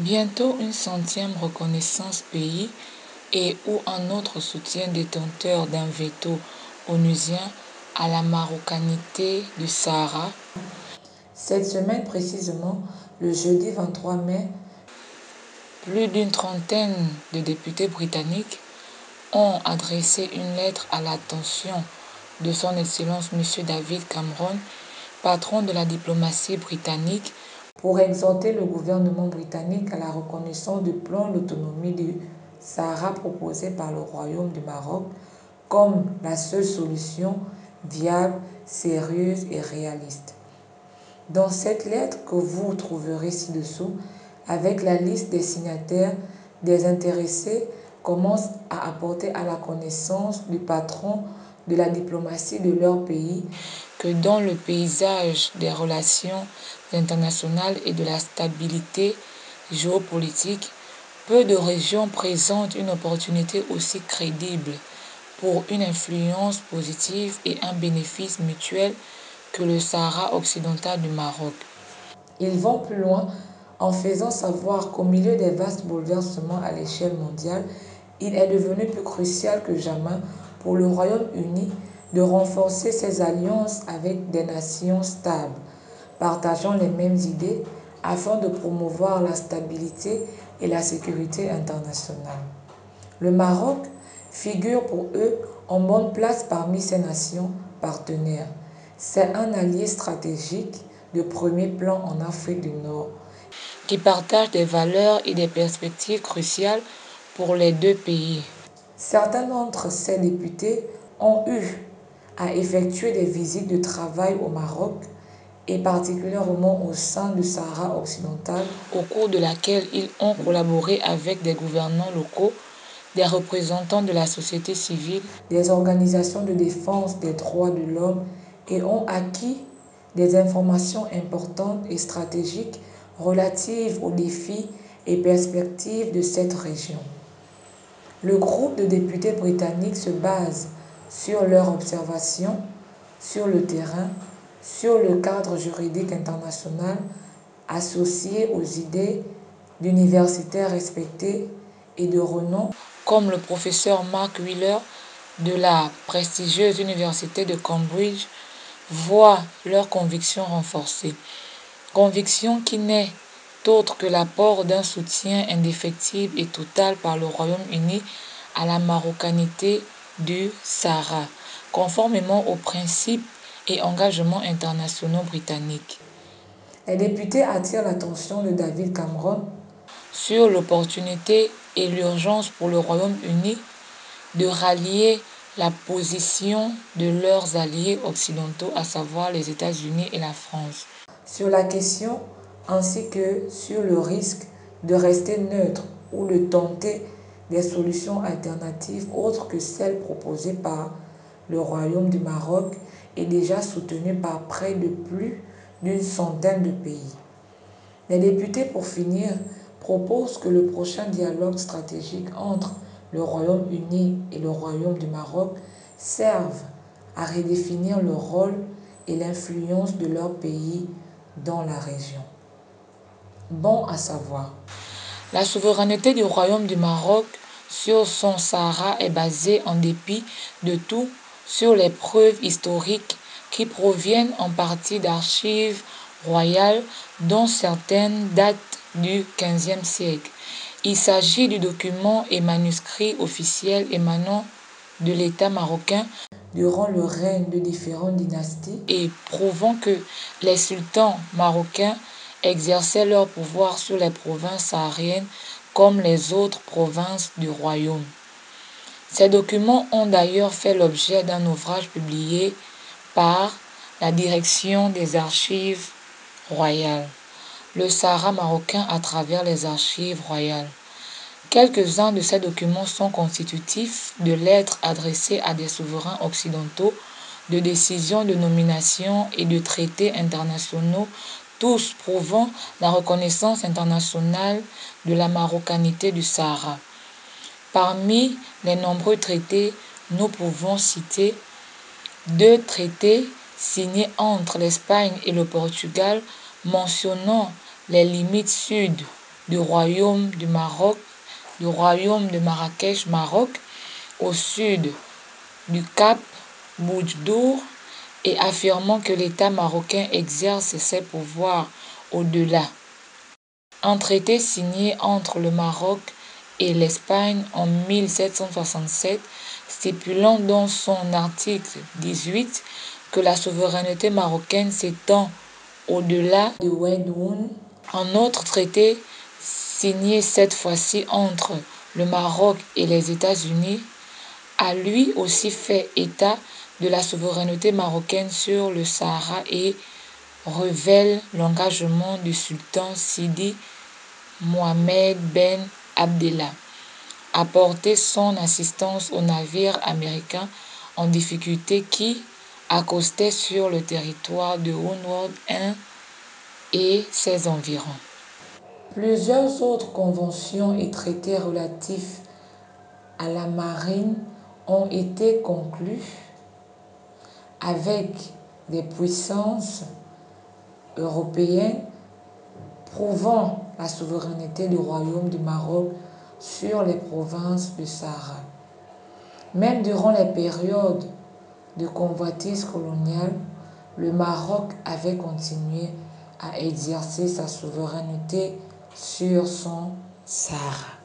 Bientôt une 100e reconnaissance pays et ou un autre soutien détenteur d'un veto onusien à la marocanité du Sahara. Cette semaine précisément, le jeudi 23 mai, plus d'une trentaine de députés britanniques ont adressé une lettre à l'attention de son Excellence M. David Cameron, patron de la diplomatie britannique, pour exhorter le gouvernement britannique à la reconnaissance du plan d'autonomie du Sahara proposé par le Royaume du Maroc comme la seule solution viable, sérieuse et réaliste. Dans cette lettre que vous trouverez ci-dessous, avec la liste des signataires, des intéressés commencent à apporter à la connaissance du patron de la diplomatie de leur pays que dans le paysage des relations internationales et de la stabilité géopolitique, peu de régions présentent une opportunité aussi crédible pour une influence positive et un bénéfice mutuel que le Sahara occidental du Maroc. Ils vont plus loin en faisant savoir qu'au milieu des vastes bouleversements à l'échelle mondiale, il est devenu plus crucial que jamais pour le Royaume-Uni de renforcer ses alliances avec des nations stables, partageant les mêmes idées afin de promouvoir la stabilité et la sécurité internationale. Le Maroc figure pour eux en bonne place parmi ces nations partenaires. C'est un allié stratégique de premier plan en Afrique du Nord, qui partage des valeurs et des perspectives cruciales pour les deux pays. Certains d'entre ces députés ont eu à effectuer des visites de travail au Maroc et particulièrement au sein du Sahara occidental, au cours de laquelle ils ont collaboré avec des gouvernants locaux, des représentants de la société civile, des organisations de défense des droits de l'homme et ont acquis des informations importantes et stratégiques relatives aux défis et perspectives de cette région. Le groupe de députés britanniques se base sur leurs observations sur le terrain, sur le cadre juridique international associé aux idées d'universitaires respectés et de renom, comme le professeur Mark Wheeler de la prestigieuse université de Cambridge, voient leurs convictions renforcées. Conviction qui n'est autre que l'apport d'un soutien indéfectible et total par le Royaume-Uni à la marocanité du Sahara, conformément aux principes et engagements internationaux britanniques. Les députés attirent l'attention de David Cameron sur l'opportunité et l'urgence pour le Royaume-Uni de rallier la position de leurs alliés occidentaux, à savoir les États-Unis et la France, sur la question ainsi que sur le risque de rester neutre ou de tenter des solutions alternatives autres que celles proposées par le Royaume du Maroc et déjà soutenues par près de plus d'une centaine de pays. Les députés, pour finir, proposent que le prochain dialogue stratégique entre le Royaume-Uni et le Royaume du Maroc serve à redéfinir le rôle et l'influence de leur pays dans la région. Bon à savoir. La souveraineté du Royaume du Maroc sur son Sahara est basée, en dépit de tout, sur les preuves historiques qui proviennent en partie d'archives royales dont certaines datent du XVe siècle. Il s'agit du document et manuscrits officiels émanant de l'État marocain durant le règne de différentes dynasties et prouvant que les sultans marocains exerçaient leur pouvoir sur les provinces sahariennes comme les autres provinces du royaume. Ces documents ont d'ailleurs fait l'objet d'un ouvrage publié par la Direction des archives royales, le Sahara marocain à travers les archives royales. Quelques-uns de ces documents sont constitutifs de lettres adressées à des souverains occidentaux, de décisions de nomination et de traités internationaux, tous prouvant la reconnaissance internationale de la marocanité du Sahara. Parmi les nombreux traités, nous pouvons citer 2 traités signés entre l'Espagne et le Portugal mentionnant les limites sud du royaume du Maroc, du royaume de Marrakech, Maroc, au sud du Cap Boujdour, et affirmant que l'État marocain exerce ses pouvoirs au-delà. Un traité signé entre le Maroc et l'Espagne en 1767, stipulant dans son article 18 que la souveraineté marocaine s'étend au-delà de Oued-Oun. Un autre traité, signé cette fois-ci entre le Maroc et les États-Unis, a lui aussi fait état de la souveraineté marocaine sur le Sahara et révèle l'engagement du sultan Sidi Mohamed Ben Abdallah à porter son assistance aux navires américains en difficulté qui accostaient sur le territoire de Windward et ses environs. Plusieurs autres conventions et traités relatifs à la marine ont été conclus avec des puissances européennes prouvant la souveraineté du royaume du Maroc sur les provinces du Sahara. Même durant les périodes de convoitise coloniale, le Maroc avait continué à exercer sa souveraineté sur son Sahara.